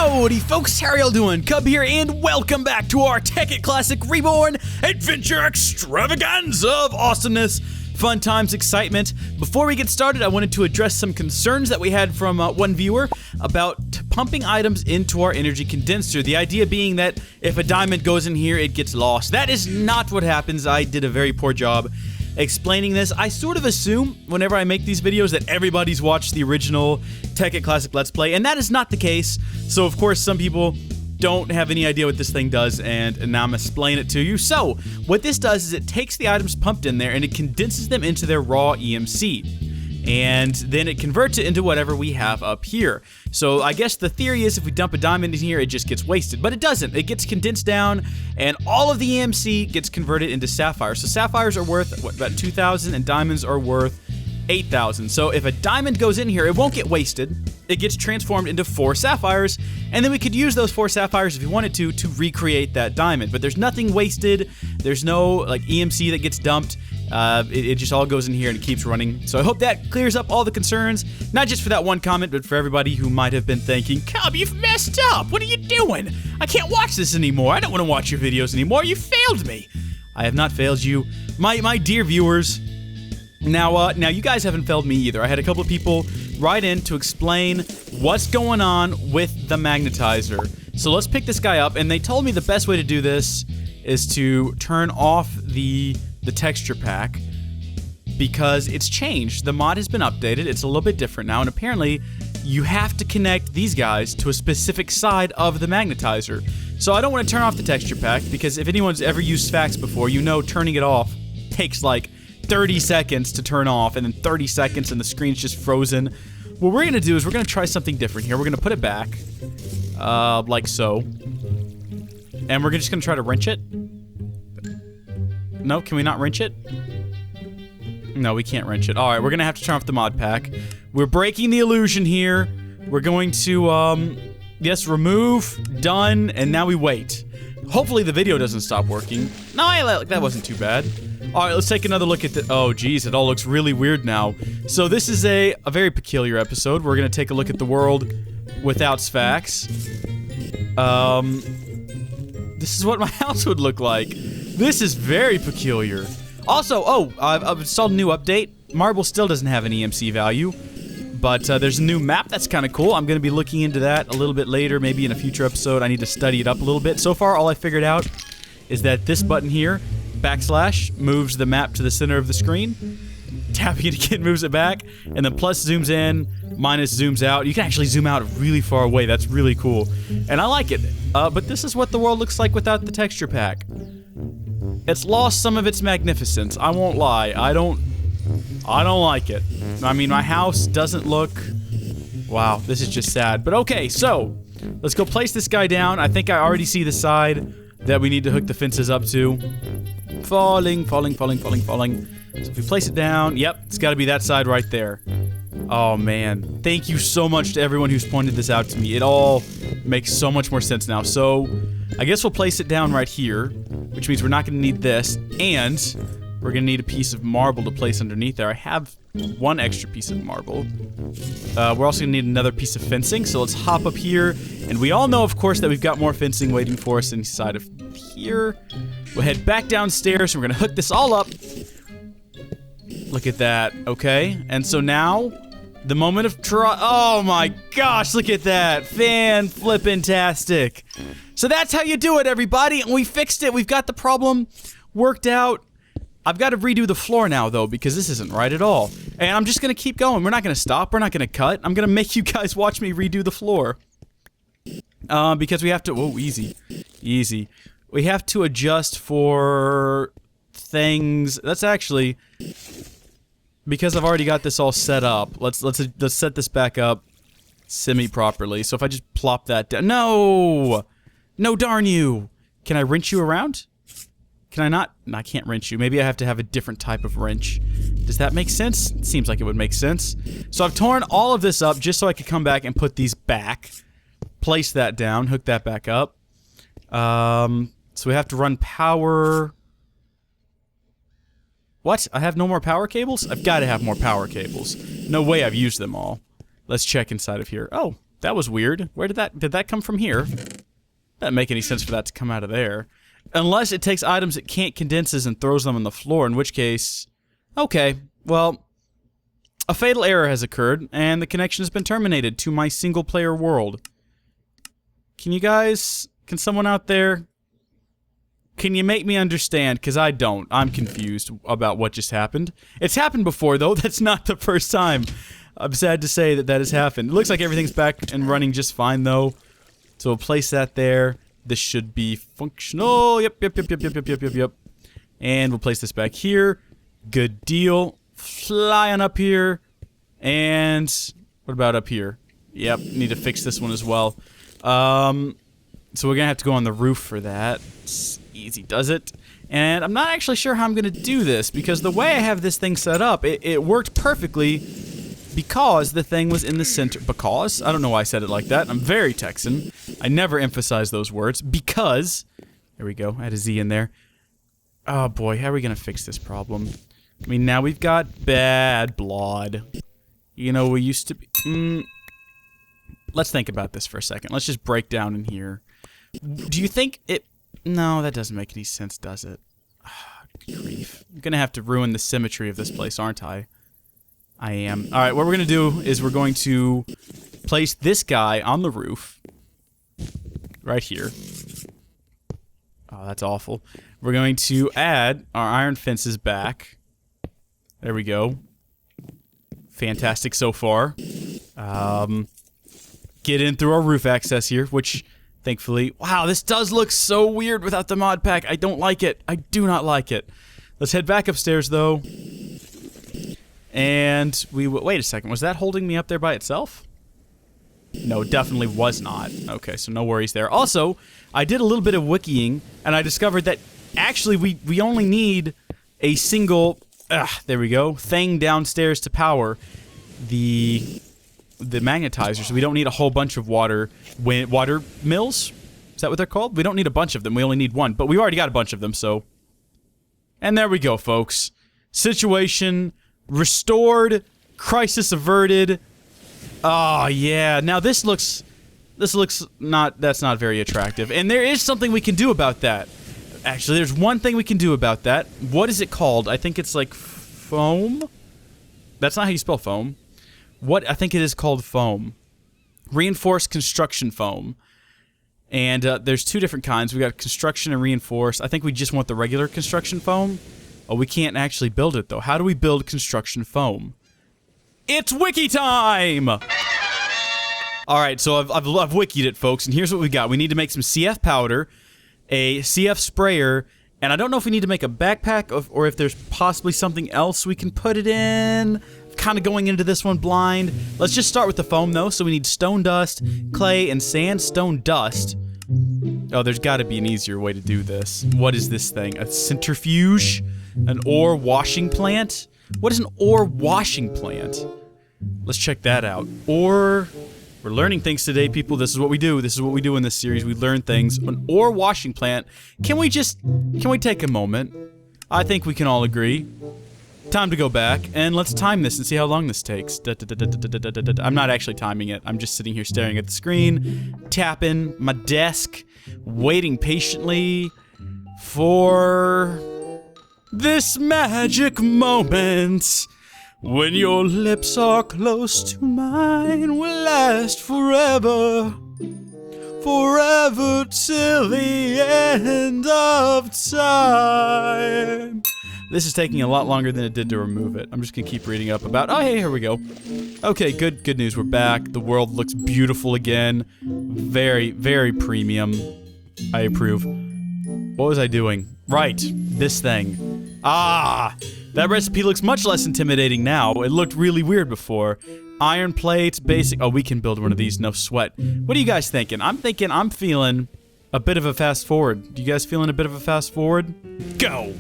Howdy folks, how are y'all doing? Cub here, and welcome back to our Tekkit Classic Reborn Adventure Extravaganza of awesomeness, fun times, excitement. Before we get started, I wanted to address some concerns that we had from one viewer about pumping items into our energy condenser. The idea being that if a diamond goes in here, it gets lost. That is not what happens. I did a very poor job explaining this. I sort of assume whenever I make these videos that everybody's watched the original Tekkit Classic Let's Play, and that is not the case. So of course some people don't have any idea what this thing does, and now I'm explaining it to you. So what this does is it takes the items pumped in there and it condenses them into their raw EMC. And then it converts it into whatever we have up here. So I guess the theory is if we dump a diamond in here, it just gets wasted. But it doesn't. It gets condensed down, and all of the EMC gets converted into sapphires. So sapphires are worth, what, about 2,000, and diamonds are worth 8,000. So if a diamond goes in here, it won't get wasted. It gets transformed into 4 sapphires, and then we could use those 4 sapphires if we wanted to recreate that diamond. But there's nothing wasted. There's no like EMC that gets dumped. It just all goes in here and it keeps running. So I hope that clears up all the concerns, not just for that one comment, but for everybody who might have been thinking, Cub, you've messed up. What are you doing? I can't watch this anymore. I don't want to watch your videos anymore. You failed me. I have not failed you, my dear viewers. Now you guys haven't failed me either. I had a couple of people write in to explain what's going on with the magnetizer. So let's pick this guy up, and they told me the best way to do this is to turn off the texture pack because it's changed. The mod has been updated. It's a little bit different now, and apparently you have to connect these guys to a specific side of the magnetizer. So I don't want to turn off the texture pack because if anyone's ever used Fax before, you know turning it off takes like 30 seconds to turn off, and then 30 seconds and the screen's just frozen. What we're gonna do is we're gonna try something different here. We're gonna put it back, like so, and we're just gonna try to wrench it. No, can we not wrench it? No, we can't wrench it. Alright, we're gonna have to turn off the mod pack. We're breaking the illusion here. We're going to, yes, remove, done, and now we wait. Hopefully the video doesn't stop working. No, that wasn't too bad. Alright, let's take another look at the... Oh, geez, it all looks really weird now. So this is a very peculiar episode. We're gonna take a look at the world without Sfax. This is what my house would look like. This is very peculiar. Also, I've installed a new update. Marble still doesn't have an EMC value, but there's a new map that's kind of cool. I'm going to be looking into that a little bit later, maybe in a future episode. I need to study it up a little bit. So far, all I figured out is that this button here, backslash, moves the map to the center of the screen. Tapping it again moves it back, and then plus zooms in, minus zooms out. You can actually zoom out really far away. That's really cool, and I like it. But this is what the world looks like without the texture pack. It's lost some of its magnificence. I won't lie. I don't like it. I mean, my house doesn't look... Wow, this is just sad. But okay, so let's go place this guy down. I think I already see the side that we need to hook the fences up to. Falling. So if we place it down, yep, it's got to be that side right there. Oh man, thank you so much to everyone who's pointed this out to me. It all makes so much more sense now. So I guess we'll place it down right here, which means we're not going to need this, and we're going to need a piece of marble to place underneath there. I have one extra piece of marble. We're also going to need another piece of fencing, so let's hop up here. And we all know, of course, that we've got more fencing waiting for us inside of here. We'll head back downstairs, and we're going to hook this all up. Look at that, okay? And so now, the moment of oh my gosh, look at that. Fan-flippin-tastic. So that's how you do it, everybody. And we fixed it. We've got the problem worked out. I've got to redo the floor now, though, because this isn't right at all. And I'm just going to keep going. We're not going to stop. We're not going to cut. I'm going to make you guys watch me redo the floor. Because we have to... Whoa, easy. Easy. We have to adjust for things... That's actually... Because I've already got this all set up. Let's set this back up semi-properly. So if I just plop that down... No! No, darn you! Can I wrench you around? Can I not? No, I can't wrench you. Maybe I have to have a different type of wrench. Does that make sense? It seems like it would make sense. So I've torn all of this up just so I could come back and put these back. Place that down, hook that back up. So we have to run power... What? I have no more power cables? I've got to have more power cables. No way I've used them all. Let's check inside of here. Oh, That was weird. Where did that come from here? Doesn't make any sense for that to come out of there. Unless it takes items it can't condenses and throws them on the floor, in which case... Okay, well... A fatal error has occurred, and the connection has been terminated to my single-player world. Can you guys... Can someone out there... Can you make me understand? Because I don't. I'm confused about what just happened. It's happened before, though. That's not the first time. I'm sad to say that has happened. It looks like everything's back and running just fine, though. So we'll place that there. This should be functional. Yep. And we'll place this back here. Good deal. Fly on up here. And what about up here? Yep, need to fix this one as well. So we're gonna have to go on the roof for that. It's easy does it. And I'm not actually sure how I'm gonna do this, because the way I have this thing set up, it worked perfectly because the thing was in the center. Because? I don't know why I said it like that. I'm very Texan. I never emphasize those words. Because. There we go. I had a Z in there. Oh boy, how are we gonna fix this problem? I mean, now we've got bad blood. You know, we used to be... Let's think about this for a second. Let's just break down in here. Do you think it... No, that doesn't make any sense, does it? Good grief. I'm gonna have to ruin the symmetry of this place, aren't I? I am. Alright, what we're gonna do is we're going to place this guy on the roof. Right here. Oh, that's awful. We're going to add our iron fences back. There we go. Fantastic so far. Get in through our roof access here, which, thankfully... Wow, this does look so weird without the mod pack. I don't like it. I do not like it. Let's head back upstairs, though. And we... Wait a second. Was that holding me up there by itself? No, definitely was not. Okay, so no worries there. Also, I did a little bit of wikiing, and I discovered that actually we only need a single... there we go. Thing downstairs to power the magnetizer, so we don't need a whole bunch of water mills? Is that what they're called? We don't need a bunch of them. We only need one, but we already got a bunch of them, so... And there we go, folks. Situation restored, crisis averted. Oh, yeah. Now this looks not... That's not very attractive. And there is something we can do about that. Actually, there's one thing we can do about that. What is it called? I think it's like foam? That's not how you spell foam. I think it is called foam. Reinforced construction foam. And there's two different kinds. We got construction and reinforced. I think we just want the regular construction foam. Oh, we can't actually build it, though. How do we build construction foam? It's wiki time! Alright, so I've wikied it, folks, and here's what we got. We need to make some CF powder, a CF sprayer, and I don't know if we need to make a backpack or if there's possibly something else we can put it in. Kind of going into this one blind. Let's just start with the foam, though. So we need stone dust, clay, and sandstone dust. Oh, there's got to be an easier way to do this. What is this thing? A centrifuge? An ore washing plant? What is an ore washing plant? Let's check that out. Ore... We're learning things today, people. This is what we do. This is what we do in this series. We learn things. An ore washing plant. Can we take a moment? I think we can all agree. Time to go back, and let's time this and see how long this takes. I'm not actually timing it. I'm just sitting here staring at the screen, tapping my desk, waiting patiently for this magic moment. When your lips are close to mine, will last forever. Forever till the end of time. This is taking a lot longer than it did to remove it. I'm just gonna keep reading up about... Oh, hey, here we go. Okay, good news. We're back. The world looks beautiful again. Very, very premium. I approve. What was I doing? Right, this thing. Ah! That recipe looks much less intimidating now. It looked really weird before. Iron plates, basic... Oh, we can build one of these, no sweat. What are you guys thinking? I'm feeling a bit of a fast forward. You guys feeling a bit of a fast forward? Go!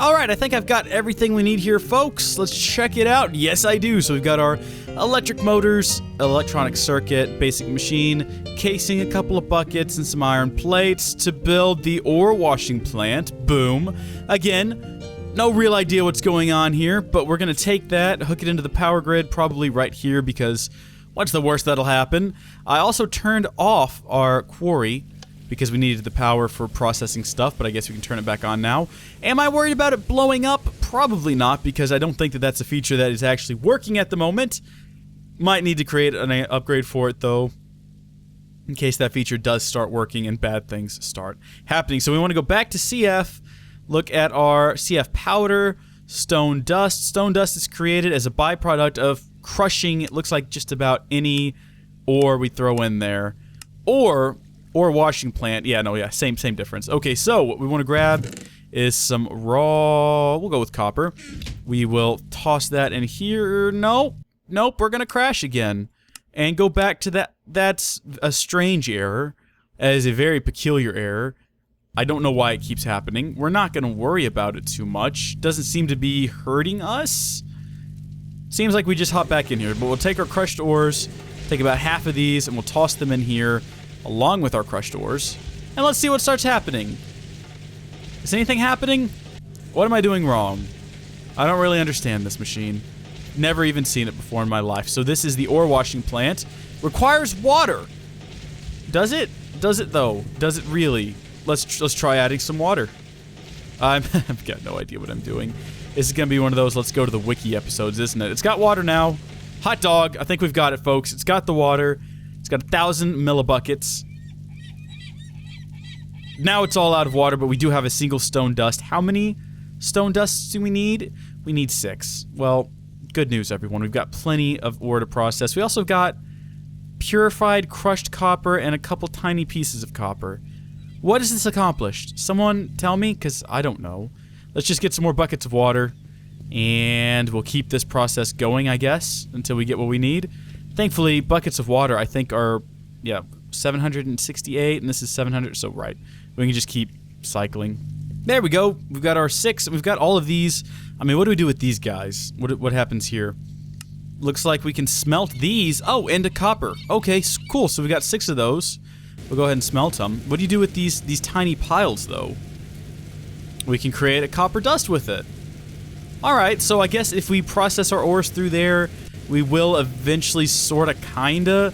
Alright, I think I've got everything we need here, folks. Let's check it out. Yes, I do. So we've got our electric motors, electronic circuit, basic machine, casing, a couple of buckets, and some iron plates to build the ore washing plant. Boom. Again, no real idea what's going on here, but we're going to take that, hook it into the power grid, probably right here, because what's the worst that'll happen? I also turned off our quarry because we needed the power for processing stuff, but I guess we can turn it back on now. Am I worried about it blowing up? Probably not, because I don't think that that's a feature that is actually working at the moment. Might need to create an upgrade for it, though, in case that feature does start working and bad things start happening. So we want to go back to CF, look at our CF powder, stone dust. Stone dust is created as a byproduct of crushing, it looks like, just about any ore we throw in there. Or washing plant. Yeah, no, yeah, same difference. Okay, so what we want to grab is some raw, we'll go with copper. We will toss that in here. Nope, we're gonna crash again. And go back to that. That's a strange error. That is a very peculiar error. I don't know why it keeps happening. We're not gonna worry about it too much. Doesn't seem to be hurting us. Seems like we just hop back in here, but we'll take our crushed ores, take about half of these, and we'll toss them in here along with our crushed ores, and let's see what starts happening. Is anything happening? What am I doing wrong? I don't really understand this machine. Never even seen it before in my life. So this is the ore washing plant. Requires water. Does it? Does it though? Does it really? Let's try adding some water. I've got no idea what I'm doing. This is gonna be one of those let's go to the wiki episodes, isn't it? It's got water now. Hot dog. I think we've got it, folks. It's got the water. It's got 1,000 millibuckets. Now it's all out of water, but we do have a single stone dust. How many stone dusts do we need? We need 6. Well, good news, everyone. We've got plenty of ore to process. We also got purified crushed copper and a couple tiny pieces of copper. What has this accomplished? Someone tell me, because I don't know. Let's just get some more buckets of water, and we'll keep this process going, I guess, until we get what we need. Thankfully, buckets of water, I think, are, yeah, 768, and this is 700, so right. We can just keep cycling. There we go. We've got our 6, and we've got all of these. I mean, what do we do with these guys? What happens here? Looks like we can smelt these. Oh, into copper. Okay, cool. So we got 6 of those. We'll go ahead and smelt them. What do you do with these tiny piles, though? We can create a copper dust with it. Alright, so I guess if we process our ores through there, we will eventually sorta kinda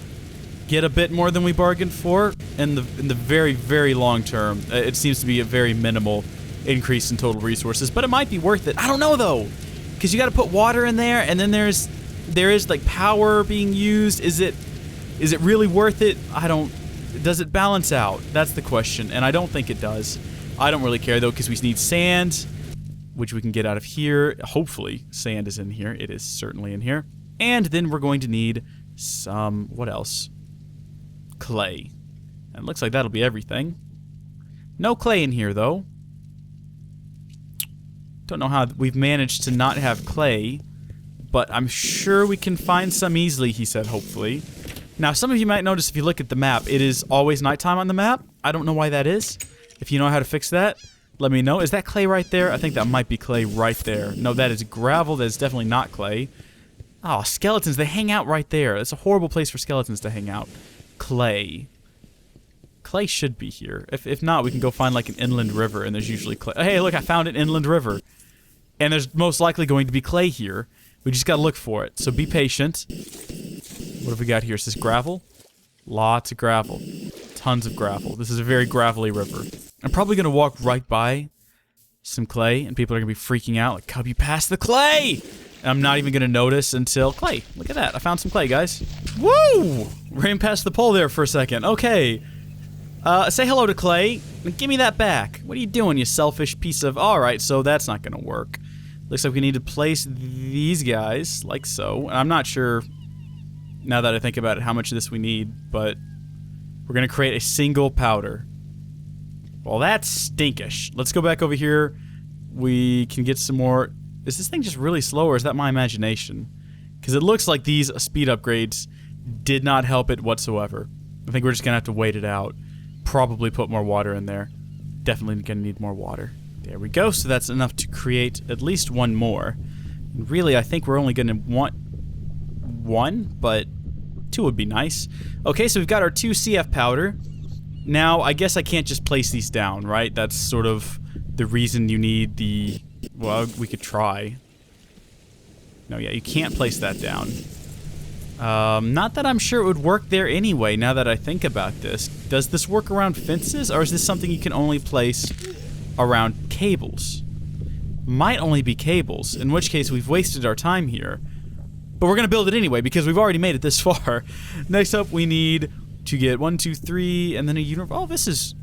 get a bit more than we bargained for in the very, very long term. It seems to be a very minimal increase in total resources, but it might be worth it. I don't know though, because you got to put water in there, and then there is like power being used. Is it really worth it? Does it balance out? That's the question, and I don't think it does. I don't really care though, because we need sand, which we can get out of here. Hopefully, sand is in here. It is certainly in here. And then we're going to need some, what else? Clay. And it looks like that'll be everything. No clay in here, though. Don't know how we've managed to not have clay, but I'm sure we can find some easily, he said, hopefully. Now, some of you might notice if you look at the map, it is always nighttime on the map. I don't know why that is. If you know how to fix that, let me know. Is that clay right there? I think that might be clay right there. No, that is gravel. That is definitely not clay. Oh, skeletons. They hang out right there. It's a horrible place for skeletons to hang out. Clay. Clay should be here. If not, we can go find like an inland river, and there's usually clay. Hey, look, I found an inland river. And there's most likely going to be clay here. We just gotta look for it. So be patient. What have we got here? It says gravel. Lots of gravel. Tons of gravel. This is a very gravelly river. I'm probably gonna walk right by some clay, and people are gonna be freaking out, like, Cub, you passed the clay! And I'm not even gonna notice until clay. Look at that. I found some clay, guys. Woo! Ran past the pole there for a second. Okay. Say hello to clay. Give me that back. What are you doing, you selfish piece of... Alright, so that's not gonna work. Looks like we need to place these guys, like so. And I'm not sure, now that I think about it, how much of this we need, but we're gonna create a single powder. Well, that's stinkish. Let's go back over here. We can get some more... Is this thing just really slow, or is that my imagination? Because it looks like these speed upgrades did not help it whatsoever. I think we're just gonna have to wait it out. Probably put more water in there. Definitely gonna need more water. There we go. So that's enough to create at least one more. And really, I think we're only gonna want 1, but 2 would be nice. Okay, so we've got our 2 CF powder. Now, I guess I can't just place these down, right? That's sort of the reason you need the... Well, we could try. No, yeah, you can't place that down. Not that I'm sure it would work there anyway, now that I think about this. Does this work around fences, or is this something you can only place around cables? Might only be cables, in which case we've wasted our time here. But we're gonna build it anyway, because we've already made it this far. Next up, we need to get 1, 2, 3, and then a universe. Oh, this is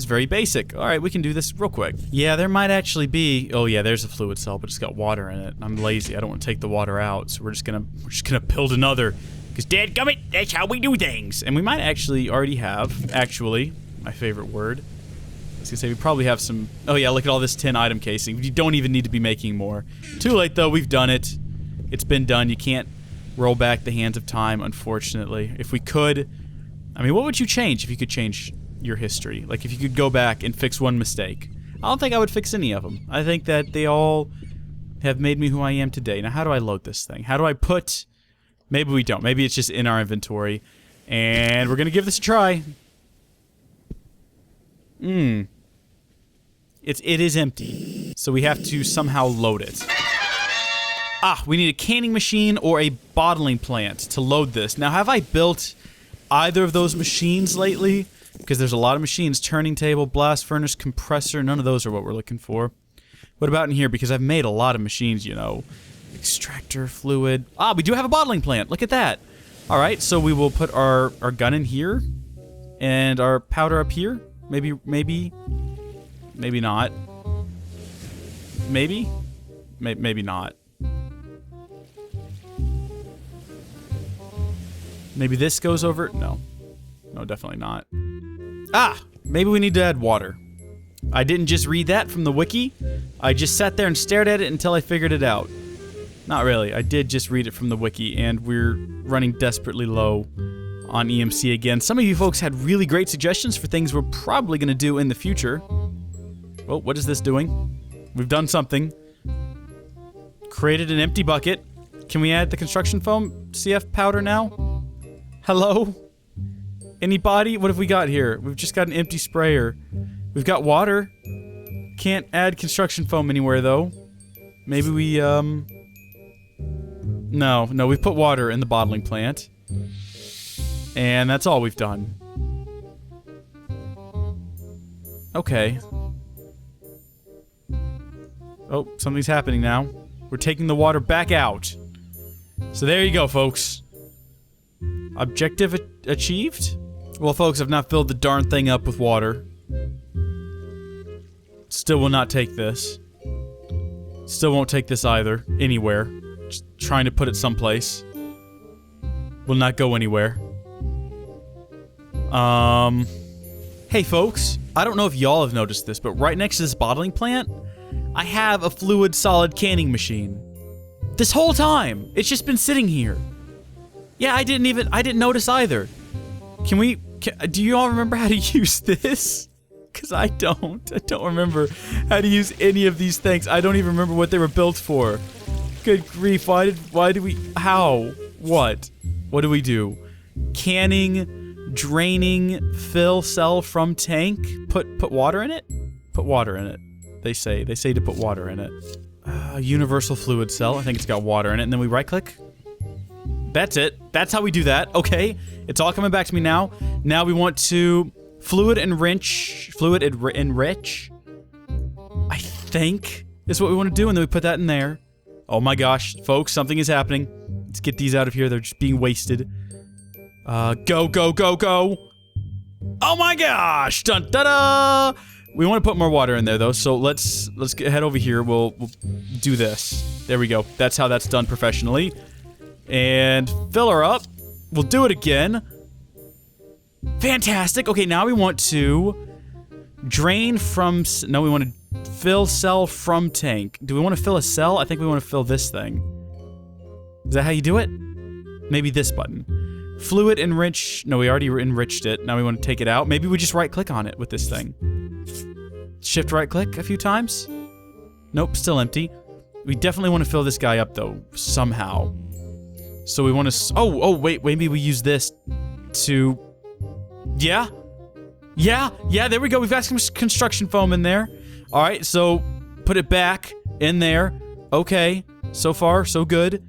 very basic. All right, we can do this real quick. Yeah, there might actually be. Oh yeah, there's a fluid cell, but it's got water in it. I'm lazy. I don't want to take the water out, so we're just gonna build another. Cause dadgummit, that's how we do things. And we might actually already have. Actually, my favorite word. I was gonna say we probably have some. Oh yeah, look at all this tin item casing. You don't even need to be making more. Too late though. We've done it. It's been done. You can't roll back the hands of time, unfortunately. If we could, I mean, what would you change if you could change your history? Like if you could go back and fix one mistake. I don't think I would fix any of them. I think that they all have made me who I am today. Now how do I load this thing? How do I put... Maybe we don't. Maybe it's just in our inventory. And we're gonna give this a try. It is empty. So we have to somehow load it. Ah, we need a canning machine or a bottling plant to load this. Now have I built either of those machines lately? Because there's a lot of machines. Turning table, blast furnace, compressor. None of those are what we're looking for. What about in here? Because I've made a lot of machines, you know. Extractor, fluid. Ah, we do have a bottling plant. Look at that. Alright, so we will put our gun in here. And our powder up here. Maybe not. Maybe not. Maybe this goes over... No. No, definitely not. Ah! Maybe we need to add water. I didn't just read that from the wiki. I just sat there and stared at it until I figured it out. Not really. I did just read it from the wiki, and we're running desperately low on EMC again. Some of you folks had really great suggestions for things we're probably going to do in the future. Oh, what is this doing? We've done something. Created an empty bucket. Can we add the construction foam CF powder now? Hello? Anybody? What have we got here? We've just got an empty sprayer. We've got water. Can't add construction foam anywhere, though. Maybe we, No, we've put water in the bottling plant. And that's all we've done. Okay. Oh, something's happening now. We're taking the water back out. So there you go, folks. Objective achieved? Well, folks, I've not filled the darn thing up with water. Still will not take this. Still won't take this either. Anywhere. Just trying to put it someplace. Will not go anywhere. Hey, folks. I don't know if y'all have noticed this, but right next to this bottling plant, I have a fluid solid canning machine. This whole time! It's just been sitting here. Yeah, I didn't notice either. Do you all remember how to use this? Because I don't remember how to use any of these things. I don't even remember what they were built for. Good grief, why do we, how? What do we do? Canning, draining, fill cell from tank, put water in it? Put water in it. They say to put water in it. Universal fluid cell, I think it's got water in it, and then we right click. That's it. That's how we do that. Okay. It's all coming back to me now. Now we want to fluid enrich, I think is what we want to do, and then we put that in there. Oh my gosh, folks, something is happening. Let's get these out of here. They're just being wasted. Go. Oh my gosh! Dun da da! We want to put more water in there though, so let's head over here. We'll do this. There we go. That's how that's done professionally. And fill her up. We'll do it again. Fantastic. Okay, now we want to drain from... No, we want to fill cell from tank. Do we want to fill a cell? I think we want to fill this thing. Is that how you do it? Maybe this button. Fluid enrich... No, we already enriched it. Now we want to take it out. Maybe we just right-click on it with this thing. Shift right-click a few times. Nope, still empty. We definitely want to fill this guy up, though, somehow. So we want to... Oh, wait, maybe we use this to... Yeah, there we go. We've got some construction foam in there. All right, so put it back in there. Okay, so far, so good.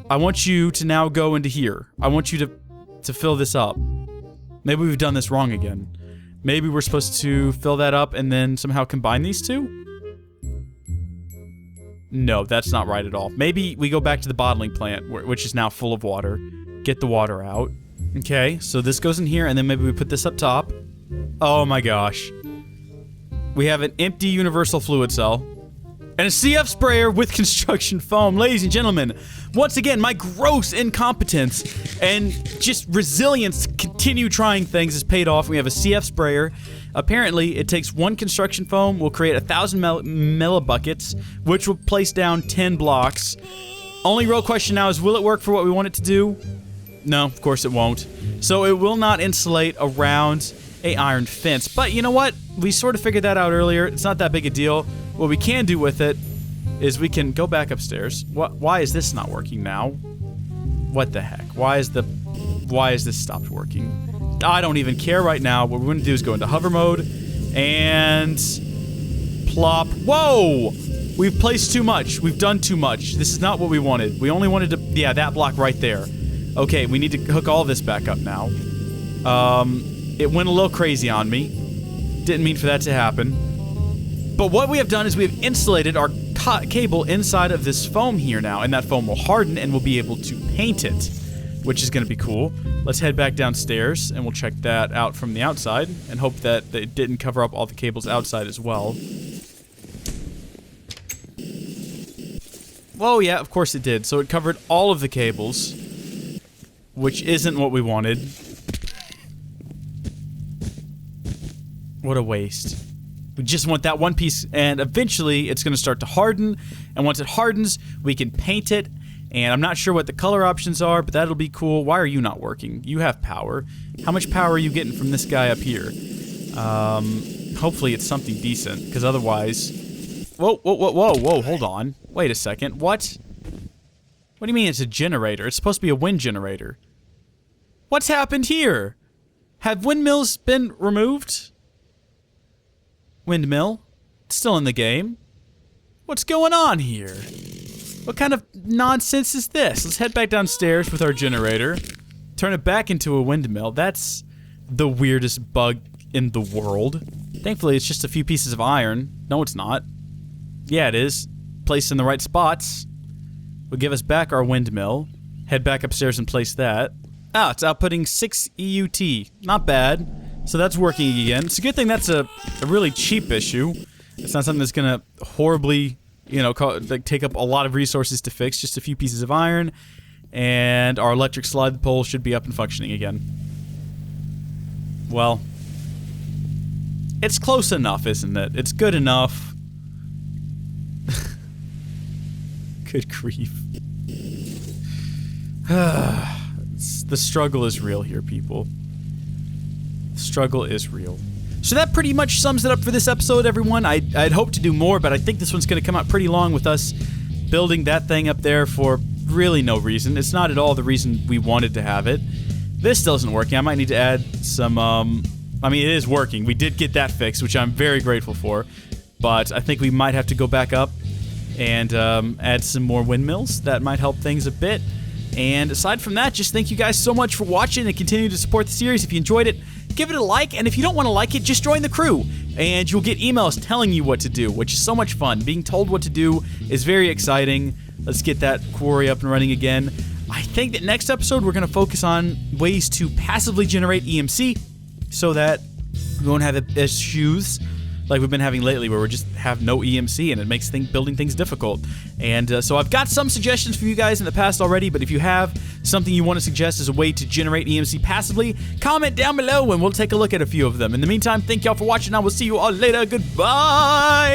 I want you to now go into here. I want you to fill this up. Maybe we've done this wrong again. Maybe we're supposed to fill that up and then somehow combine these two? No, that's not right at all. Maybe we go back to the bottling plant, which is now full of water. Get the water out. Okay, so this goes in here, and then maybe we put this up top. Oh my gosh. We have an empty universal fluid cell. And a CF sprayer with construction foam. Ladies and gentlemen, once again, my gross incompetence and just resilience to continue trying things has paid off. We have a CF sprayer. Apparently, it takes 1 construction foam, will create 1,000 millibuckets, which will place down 10 blocks. Only real question now is, will it work for what we want it to do? No, of course it won't. So it will not insulate around a iron fence. But you know what? We sort of figured that out earlier. It's not that big a deal. What we can do with it is we can go back upstairs. Why is this not working now? What the heck? Why is this stopped working? I don't even care right now. What we're going to do is go into hover mode and plop. Whoa! We've placed too much. We've done too much. This is not what we wanted. We only wanted to, yeah, that block right there. Okay, we need to hook all this back up now. It went a little crazy on me. Didn't mean for that to happen. But what we have done is we have insulated our cable inside of this foam here now, and that foam will harden and we'll be able to paint it, which is going to be cool. Let's head back downstairs and we'll check that out from the outside and hope that it didn't cover up all the cables outside as well. Whoa, yeah, of course it did. So it covered all of the cables, which isn't what we wanted. What a waste. We just want that one piece, and eventually it's going to start to harden, and once it hardens, we can paint it, and I'm not sure what the color options are, but that'll be cool. Why are you not working? You have power. How much power are you getting from this guy up here? Hopefully it's something decent, because otherwise... Whoa, hold on. Wait a second, what? What do you mean it's a generator? It's supposed to be a wind generator. What's happened here? Have windmills been removed? Windmill? It's still in the game. What's going on here? What kind of nonsense is this? Let's head back downstairs with our generator. Turn it back into a windmill. That's the weirdest bug in the world. Thankfully, it's just a few pieces of iron. No, it's not. Yeah, it is. Placed in the right spots. Will give us back our windmill. Head back upstairs and place that. Ah, it's outputting 6 EUT. Not bad. So that's working again. It's a good thing that's a really cheap issue. It's not something that's gonna horribly, you know, take up a lot of resources to fix. Just a few pieces of iron, and our electric slide pole should be up and functioning again. Well, it's close enough, isn't it? It's good enough. Good grief. The struggle is real here, people. The struggle is real. So that pretty much sums it up for this episode, everyone. I'd hoped to do more, but I think this one's going to come out pretty long with us building that thing up there for really no reason. It's not at all the reason we wanted to have it. This still isn't working. I might need to add some, I mean, it is working. We did get that fixed, which I'm very grateful for. But I think we might have to go back up and add some more windmills. That might help things a bit. And aside from that, just thank you guys so much for watching and continue to support the series. If you enjoyed it, give it a like, and if you don't want to like it, just join the crew, and you'll get emails telling you what to do, which is so much fun. Being told what to do is very exciting. Let's get that quarry up and running again. I think that next episode we're going to focus on ways to passively generate EMC so that we won't have issues like we've been having lately, where we just have no EMC and it makes building things difficult. And so I've got some suggestions for you guys in the past already, but if you have something you want to suggest as a way to generate EMC passively, comment down below and we'll take a look at a few of them. In the meantime, thank y'all for watching. I will see you all later. Goodbye!